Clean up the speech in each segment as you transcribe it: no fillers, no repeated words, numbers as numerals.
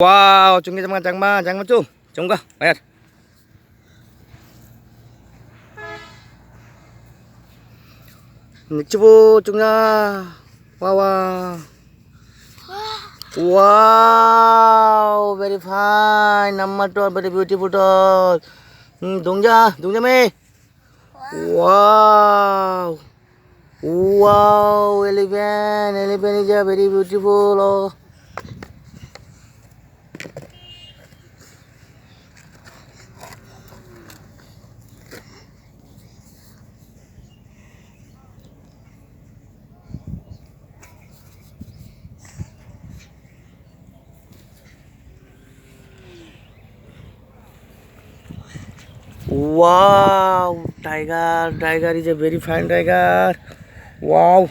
Wow, chúng ta jangan chung, chung ka, lihat. Coba cungnya, wow, wow, very fine, number two, very beautiful doll. Dongja me, wow, wow, elephant is a very beautiful. Oh. Wow, tiger is a very fine tiger. Wow,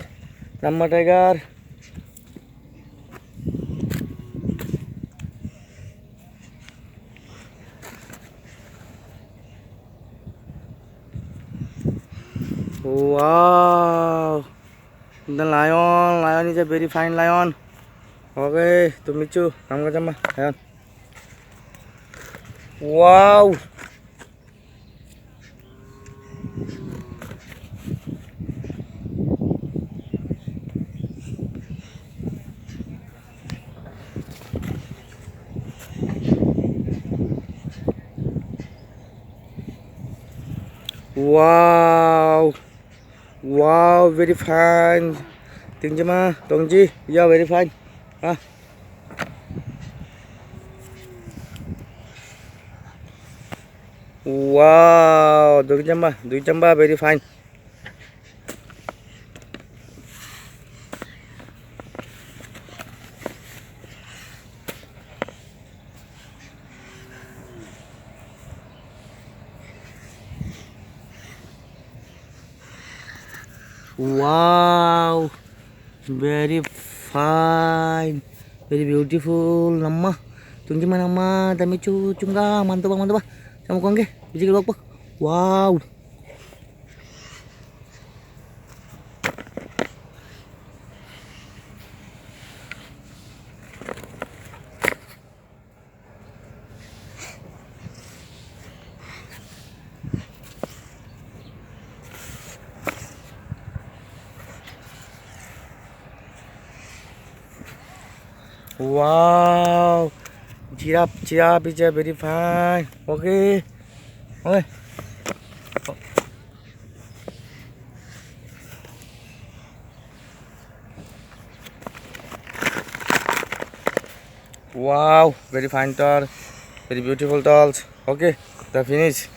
number tiger. Wow, the lion is a very fine lion. Okay, to meet you. Lion. Wow. Wow, wow, very fine. Tinggi mah, Dongji, yeah, very fine. Ah. Wow, Dongji jamba, very fine. Wow, very fine, very beautiful. Nama, tunggu mana nama, tapi cungga, mantap bah. Sama kau ke, biji kelapa. Wow. Wow, giraffe is a very fine. Okay. Wow, very fine doll, very beautiful dolls. Okay, the finish.